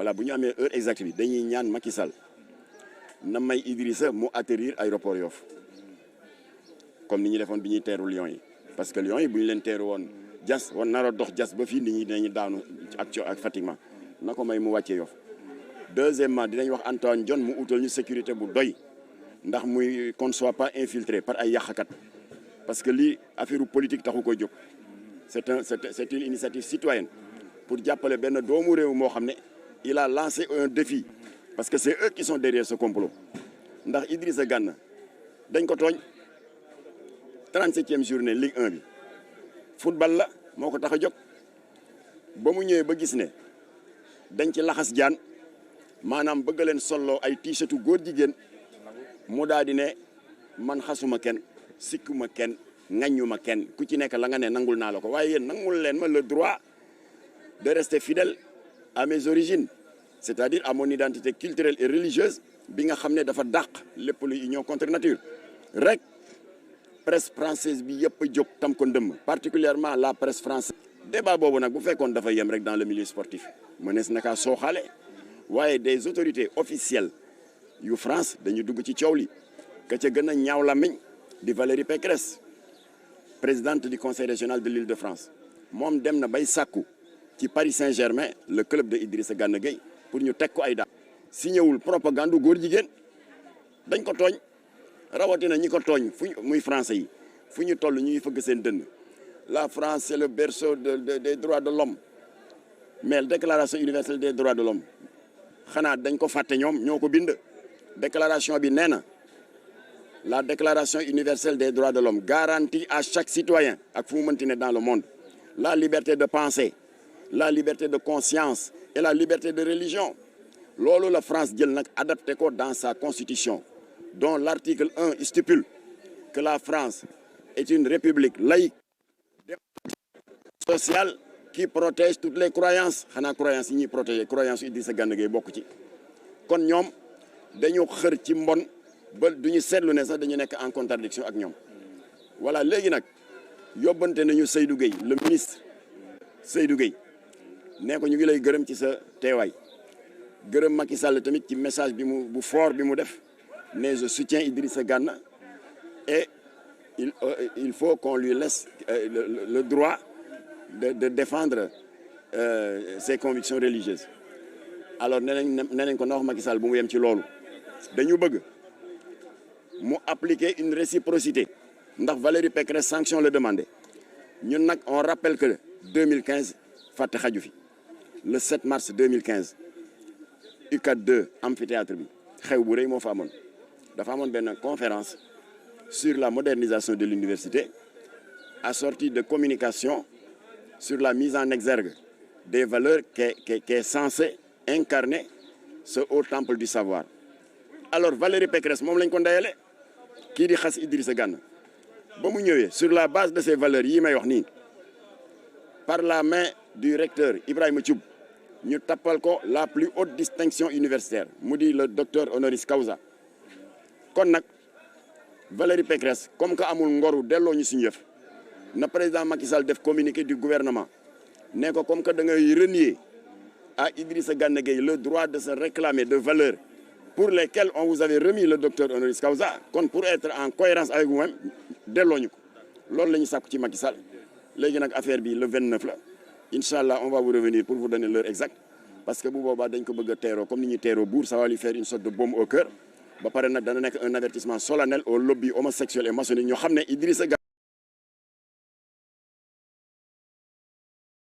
allah bu ñu amee heure exacte bi dañuy ñaan Macky Sall na may Idrissa mu atterrir aéroport Yoff comme ni ñu defoon bi ñuy teeru Lions yi parce que Lions yi bu ñu leen teeru woon jas woon nar a dox jas ba fii nit ñi dinañu daanu ak fatiguement na ko may mu wàccee Yoff. Deuxièmement dinañ wax Antoine Diome mu utal ñu sécurité bu doy ndax muy qu'on ne soit pas infiltré par ay yàqkat parce que lii affaire politique taxu koy jóg c'est une initiative citoyenne pour jàppale benn doomu réew moo xam ne il a lancé un défi parce que c'est eux qui sont derrière ce complot ndax Idrissa Gana dañ ko tooñ 37e journée Ligue 1 bi football la moo ko tax a jóg ba mu ñëwee ba gis ne dañ ci laxas jaan maanaam bëgg leen solloo ay t-shirtu góor jigéen mu daal di ne man xasuma kenn sikkuma kenn ŋaññuma kenn ku ci nekk la nga ne nangul naa la ko waaye yéen nangul leen ma le droit de rester fidèle à mes origines c'est-à-dire à mon identité culturelle et religieuse bi nga xam ne dafa dàq lépp lu union contre nature rek presse française bi yëpp a jóg tam ko ndëmm particulièrement la presse française débat boobu nag bu fekkoon dafa yem rek dans le milieu sportif mënees na kaa sooxaale waaye des autorités officielles yu France dañu dugg ci coow li ka ca gën a ñaaw làmmiñ di Valérie Pécresse présidente du conseil régional de l'Île-de-France moom dem na bay sàkku ci Paris Saint-Germain le club de Idrissa Gana Gueye pour ñu teg ko ay daan signéwul propagande góor jigéen dañ ko tooñ rawatina ñi ko tooñ muy français yi fu ñu toll ñuy fëgg seen dënn la France c'est le berceau des droits de l'homme mais déclaration universelle des droits de l'homme xanaa dañ ko fàtte ñoom ñoo ko bind déclaration bi nee na la déclaration universelle des droits de l'homme garantit à chaque citoyen ak fu mu mënti ne dans le monde la liberté de penser la liberté de conscience et la liberté de religion loolu la France jël nag adapté ko dans sa constitution dont l'article 1 stipule que la France est une république laïque sociale qui protège toutes les croyances xanaa croyances yi ñuy protéger croyance Idrissa Gana Gueye bokk ci kon ñoom dañu xër ci mbon ba duñu seetlu ne sax dañu nekk en contradiction ak ñoom voilà léegi nag yóbbante nañu Seydou Gueye le ministre Seydou Gueye nee ko ñu ngi lay gërëm ci sa teewaay gërëm Macky Sall tamit ci message bi bu fort bi mu def mais je soutiens Idrissa Gana et il faut qu'on lui laisse le droit de défendre ses convictions religieuses alors nee nañ ko na wax Macky Sall bu mu yem ci loolu dañu bëgg mu appliquer une réciprocité ndax Valérie Pécresse sanction le demandé ñun nag on rappelle que 2015 fàtte xaju fi le 7 mars 2015 UCAD 2 amphithéâtre bi xew bu rëy moo fa amoon dafa amoon benn conférence sur la modernisation de l'université assortie de communication sur la mise en exergue des valeurs qui est censée incarner ce haut temple du savoir alors Valérie Pécresse moom lañ ko ndeyale kii di xas Idrissa Gana ba mu ñëwee sur la base de ces valeurs yi may wax nii par la main du recteur Ibrahima Thioub ñu tappal ko la plus haute distinction universitaire mu di le docteur honoris causa kon nag Valérie Pécresse comme que amul ngoru delloo ñu suñu yëf na président Macky Sall def communiqué du gouvernement ne ko comme que da ngay renier à Idrissa Gana Gueye le droit de se réclamer de valeurs pour lesquelles on vous avait remis le docteur honoris causa kon pour être en cohérence avec vous-même delloo ñu ko loolu la ñu sàkku ci Macky Sall léegi nag affaire bi le 29 la incha allah on va vous revenir pour vous donner l'heure exacte parce que bu boobaa dañ ko bëgg a teeroo comme ni ñuy teeroo buur ça va lui faire une sorte de baume au cœur ba pare nag dana nekk un avertissement solennel au lobby homosexuel et maçonnique ñoo xam ne Idrissa Gana